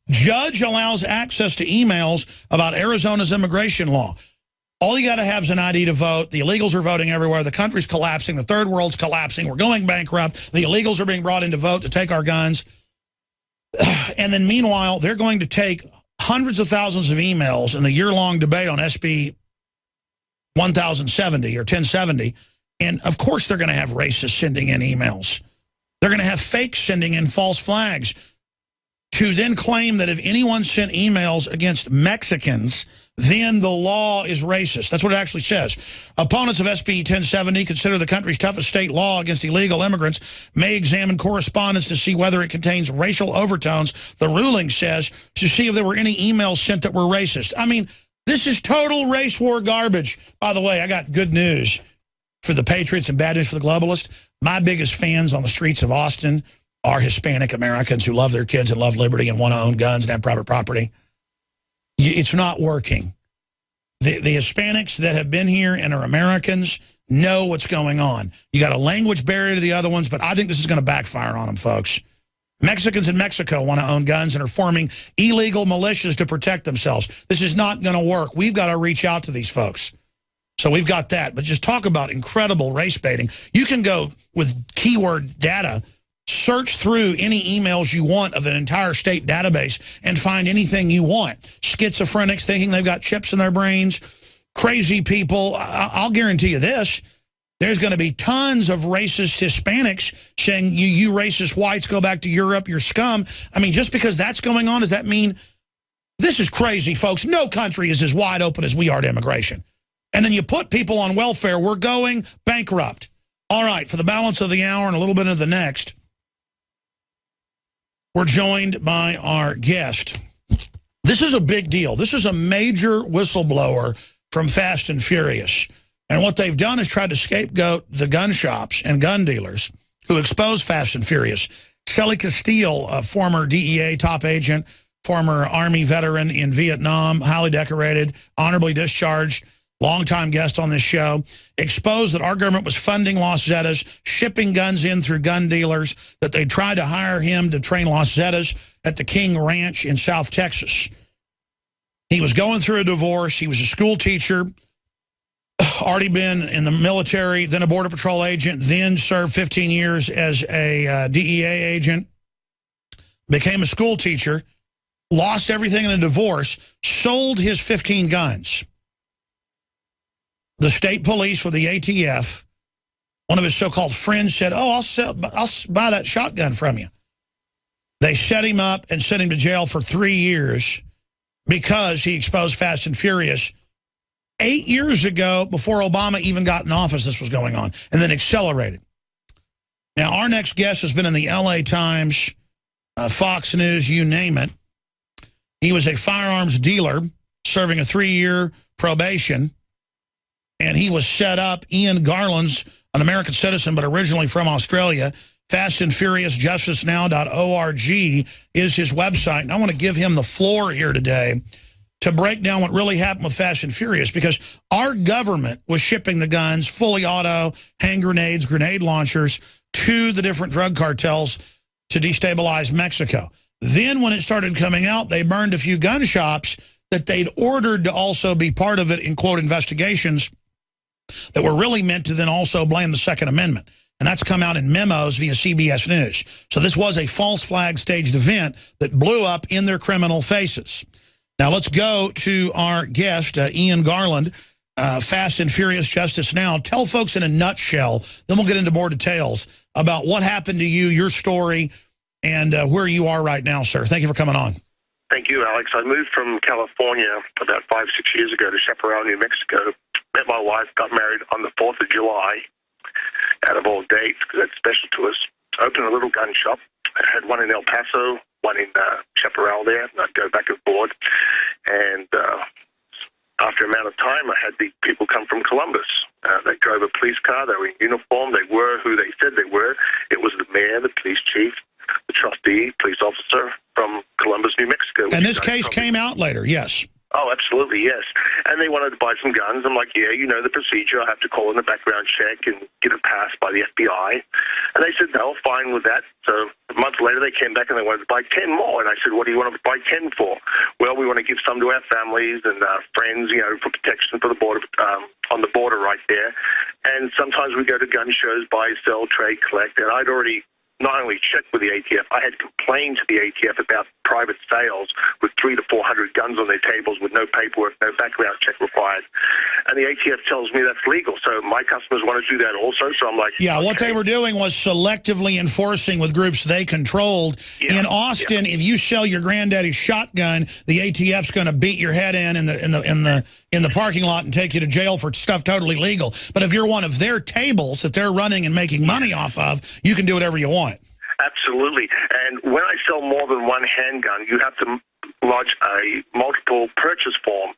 Judge allows access to emails about Arizona's immigration law. All you got to have is an ID to vote. The illegals are voting everywhere. The country's collapsing. The third world's collapsing. We're going bankrupt. The illegals are being brought in to vote to take our guns. And then meanwhile, they're going to take hundreds of thousands of emails in the year-long debate on SB 1070 or 1070. And, of course, they're going to have racists sending in emails. They're going to have fakes sending in false flags to then claim that if anyone sent emails against Mexicans, then the law is racist. That's what it actually says. Opponents of SB 1070 consider the country's toughest state law against illegal immigrants may examine correspondence to see whether it contains racial overtones, the ruling says, to see if there were any emails sent that were racist. I mean, this is total race war garbage. By the way, I got good news for the patriots and bad news for the globalists. My biggest fans on the streets of Austin are Hispanic Americans who love their kids and love liberty and want to own guns and have private property. It's not working. The Hispanics that have been here and are Americans know what's going on. You got a language barrier to the other ones, but I think this is going to backfire on them, folks. Mexicans in Mexico want to own guns and are forming illegal militias to protect themselves. This is not going to work. We've got to reach out to these folks. So we've got that. But just talk about incredible race baiting. You can go with keyword data, search through any emails you want of an entire state database and find anything you want. Schizophrenics thinking they've got chips in their brains, crazy people. I'll guarantee you this. There's going to be tons of racist Hispanics saying, you racist whites, go back to Europe, you're scum. I mean, just because that's going on, does that mean... This is crazy, folks. No country is as wide open as we are to immigration. And then you put people on welfare, we're going bankrupt. All right, for the balance of the hour and a little bit of the next, we're joined by our guest. This is a big deal. This is a major whistleblower from Fast and Furious. And what they've done is tried to scapegoat the gun shops and gun dealers who exposed Fast and Furious. Shelly Castile, a former DEA top agent, former Army veteran in Vietnam, highly decorated, honorably discharged, longtime guest on this show, exposed that our government was funding Los Zetas, shipping guns in through gun dealers, that they tried to hire him to train Los Zetas at the King Ranch in South Texas. He was going through a divorce. He was a school teacher, already been in the military, then a Border Patrol agent, then served 15 years as a DEA agent, became a school teacher, lost everything in a divorce, sold his 15 guns. The state police with the ATF, one of his so-called friends said, oh, I'll buy that shotgun from you. They set him up and sent him to jail for 3 years because he exposed Fast and Furious. 8 years ago, before Obama even got in office, this was going on, and then accelerated. Now, our next guest has been in the LA Times, Fox News, you name it. He was a firearms dealer serving a 3-year probation. And he was set up. Ian Garland's an American citizen, but originally from Australia. Fast and Furious, justicenow.org is his website. And I want to give him the floor here today to break down what really happened with Fast and Furious, because our government was shipping the guns, fully auto, hand grenades, grenade launchers, to the different drug cartels to destabilize Mexico. Then when it started coming out, they burned a few gun shops that they'd ordered to also be part of it in, quote, investigations that were really meant to then also blame the Second Amendment. And that's come out in memos via CBS News. So this was a false flag staged event that blew up in their criminal faces. Now let's go to our guest, Ian Garland, Fast and Furious Justice Now. Tell folks in a nutshell, then we'll get into more details about what happened to you, your story, and where you are right now, sir. Thank you for coming on. Thank you, Alex. I moved from California about 5-6 years ago to Chaparral, New Mexico. Met my wife, got married on the 4th of July, out of all dates, because that's special to us. Opened a little gun shop. I had one in El Paso, one in Chaparral there, and I'd go back and forth. And after a amount of time, I had the people come from Columbus. They drove a police car. They were in uniform. They were who they said they were. It was the mayor, the police chief, the trustee, police officer from Columbus, New Mexico. And this case came out later, yes. Oh, absolutely, yes. And they wanted to buy some guns. I'm like, yeah, you know the procedure. I have to call in the background check and get it passed by the FBI. And they said, no, fine with that. So a month later, they came back and they wanted to buy 10 more. And I said, what do you want to buy 10 for? Well, we want to give some to our families and friends, you know, for protection for the border, on the border right there. And sometimes we go to gun shows, buy, sell, trade, collect. And I'd already not only checked with the ATF, I had complained to the ATF about private sales with 300 to 400 guns on their tables with no paperwork, no background check required. And the ATF tells me that's legal. So my customers want to do that also. So I'm like, yeah, okay. What they were doing was selectively enforcing with groups they controlled. Yeah, in Austin, if you sell your granddaddy's shotgun, the ATF's going to beat your head in the parking lot and take you to jail for stuff totally legal. But if you're one of their tables that they're running and making money off of, you can do whatever you want. Absolutely. And when I sell more than one handgun, you have to lodge a multiple purchase form,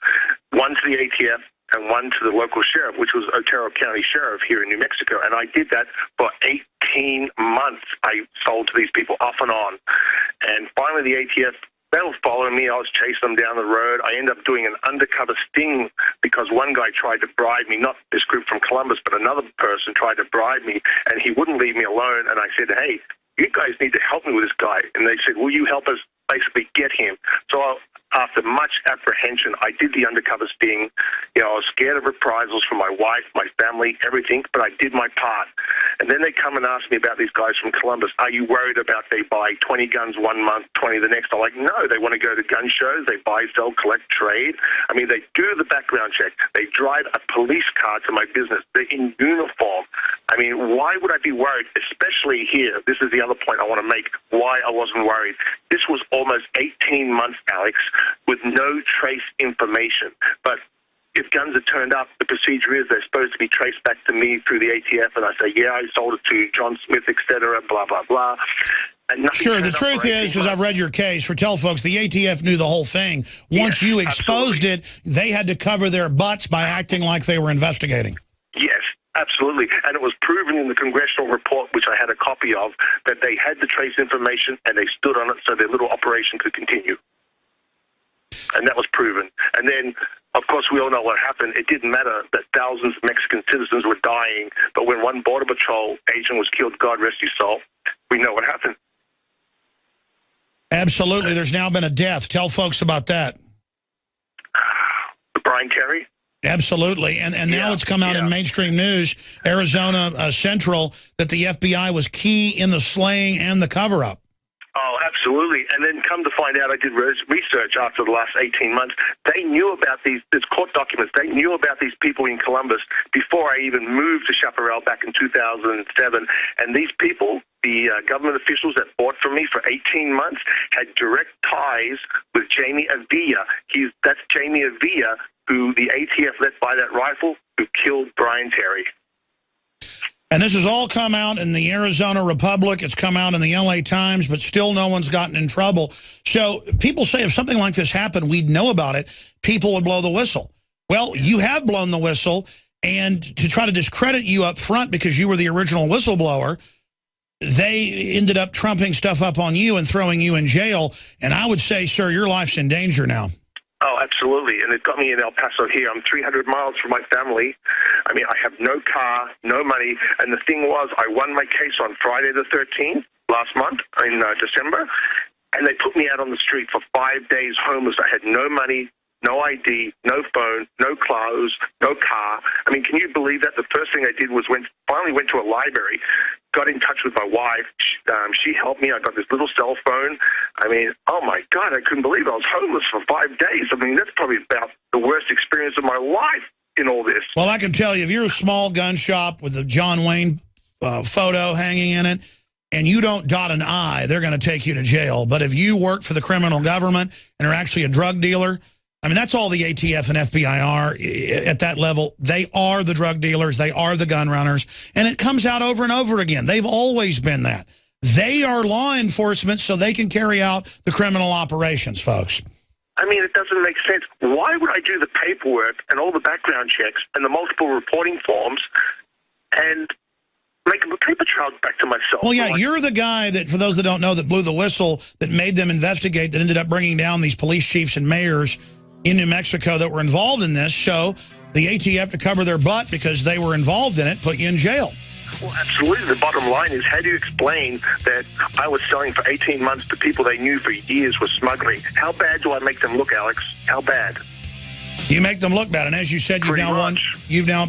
one to the ATF and one to the local sheriff, which was Otero County Sheriff here in New Mexico. And I did that for 18 months. I sold to these people off and on. And finally, the ATF, they were following me. I was chasing them down the road. I ended up doing an undercover sting because one guy tried to bribe me, not this group from Columbus, but another person tried to bribe me, and he wouldn't leave me alone. And I said, hey, you guys need to help me with this guy. And they said, will you help us basically get him? So after much apprehension, I did the undercover sting. You know, I was scared of reprisals from my wife, my family, everything, but I did my part. And then they come and ask me about these guys from Columbus. Are you worried about they buy 20 guns one month, 20 the next? I'm like, no, they want to go to gun shows. They buy, sell, collect, trade. I mean, they do the background check. They drive a police car to my business. They're in uniform. I mean, why would I be worried, especially here? This is the other point I want to make, why I wasn't worried. This was almost 18 months, Alex, with no trace information. But if guns are turned up, the procedure is they're supposed to be traced back to me through the ATF, and I say, yeah, I sold it to John Smith, et cetera, blah, blah, blah. Sure, the truth is, because I've read your case, for tell folks, the ATF knew the whole thing. Once you exposed it, they had to cover their butts by acting like they were investigating. Yes. Absolutely. And it was proven in the congressional report, which I had a copy of, that they had the trace information and they stood on it so their little operation could continue. And that was proven. And then, of course, we all know what happened. It didn't matter that thousands of Mexican citizens were dying, but when one Border Patrol agent was killed, God rest his soul, we know what happened. Absolutely. There's now been a death. Tell folks about that. Brian Terry? Absolutely. And now it's come out in mainstream news, Arizona Central, that the FBI was key in the slaying and the cover-up. Oh, absolutely. And then come to find out, I did research after the last 18 months. They knew about these court documents. They knew about these people in Columbus before I even moved to Chaparral back in 2007. And these people, the government officials that bought from me for 18 months, had direct ties with Jamie Avila. That's Jamie Avila, who the ATF let buy that rifle, who killed Brian Terry. And this has all come out in the Arizona Republic. It's come out in the LA Times, but still no one's gotten in trouble. So people say if something like this happened, we'd know about it. People would blow the whistle. Well, you have blown the whistle, and to try to discredit you up front because you were the original whistleblower, they ended up trumping stuff up on you and throwing you in jail. And I would say, sir, your life's in danger now. Oh, absolutely. And it got me in El Paso here. I'm 300 miles from my family. I mean, I have no car, no money. And the thing was, I won my case on Friday the 13th, last month, in December. And they put me out on the street for 5 days homeless. I had no money, no ID, no phone, no clothes, no car. I mean, can you believe that? The first thing I did was finally went to a library, got in touch with my wife. She helped me. I got this little cell phone. I mean, oh my God, I couldn't believe I was homeless for 5 days. I mean, that's probably about the worst experience of my life in all this. Well, I can tell you, if you're a small gun shop with a John Wayne photo hanging in it, and you don't dot an I, they're going to take you to jail. But if you work for the criminal government and are actually a drug dealer, I mean, that's all the ATF and FBI are at that level. They are the drug dealers. They are the gun runners. And it comes out over and over again. They've always been that. They are law enforcement so they can carry out the criminal operations, folks. I mean, it doesn't make sense. Why would I do the paperwork and all the background checks and the multiple reporting forms and make a paper trail back to myself? Well, yeah, you're the guy that, for those that don't know, that blew the whistle, that made them investigate, that ended up bringing down these police chiefs and mayors in New Mexico that were involved in this, so the ATF to cover their butt because they were involved in it, put you in jail. Well, absolutely. The bottom line is, how do you explain that I was selling for 18 months to people they knew for years were smuggling? How bad do I make them look, Alex? How bad? You make them look bad, and as you said, you've now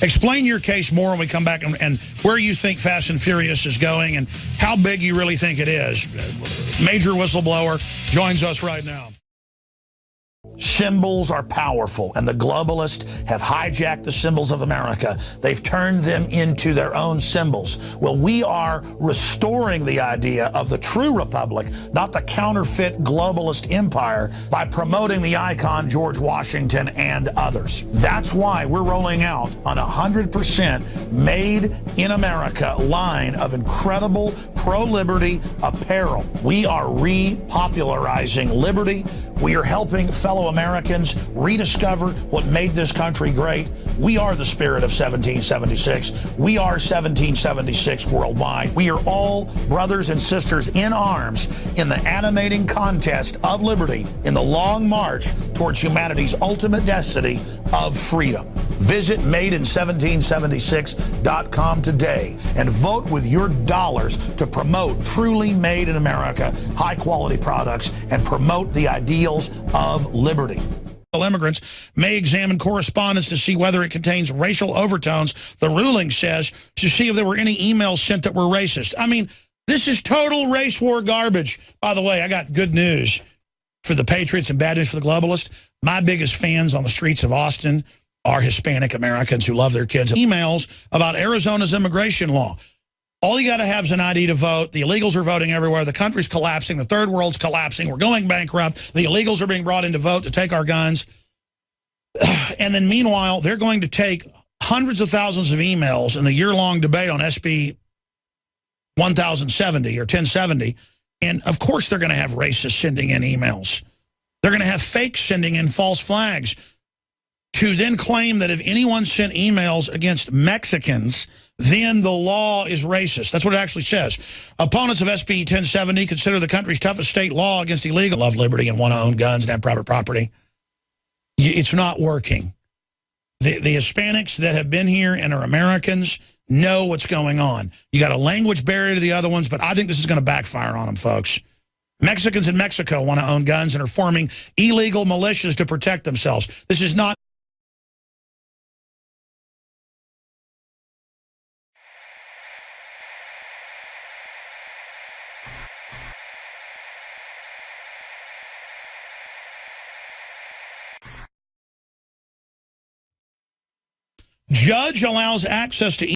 explain your case more when we come back, and where you think Fast and Furious is going, and how big you really think it is. Major whistleblower joins us right now. Symbols are powerful, and the globalists have hijacked the symbols of America. They've turned them into their own symbols. Well, we are restoring the idea of the true republic, not the counterfeit globalist empire, by promoting the icon George Washington and others. That's why we're rolling out an 100% made in America line of incredible pro-liberty apparel. We are repopularizing liberty. We are helping fellow Americans rediscover what made this country great. We are the spirit of 1776. We are 1776 worldwide. We are all brothers and sisters in arms in the animating contest of liberty in the long march towards humanity's ultimate destiny of freedom. Visit madein1776.com today and vote with your dollars to promote truly made in America, high-quality products, and promote the ideals of liberty. Immigrants may examine correspondence to see whether it contains racial overtones, the ruling says, to see if there were any emails sent that were racist. I mean, this is total race war garbage. By the way, I got good news for the patriots and bad news for the globalists. My biggest fans on the streets of Austin are Hispanic Americans who love their kids. Emails about Arizona's immigration law. All you got to have is an ID to vote. The illegals are voting everywhere. The country's collapsing. The third world's collapsing. We're going bankrupt. The illegals are being brought in to vote to take our guns. And then meanwhile, they're going to take hundreds of thousands of emails in the year-long debate on SB 1070 or 1070. And, of course, they're going to have racists sending in emails. They're going to have fakes sending in false flags to then claim that if anyone sent emails against Mexicans, then the law is racist. That's what it actually says. Opponents of SB 1070 consider the country's toughest state law against illegal love liberty and want to own guns and have private property. It's not working. The Hispanics that have been here and are Americans know what's going on. You got a language barrier to the other ones, but I think this is going to backfire on them, folks. Mexicans in Mexico want to own guns and are forming illegal militias to protect themselves. This is not Judge allows access to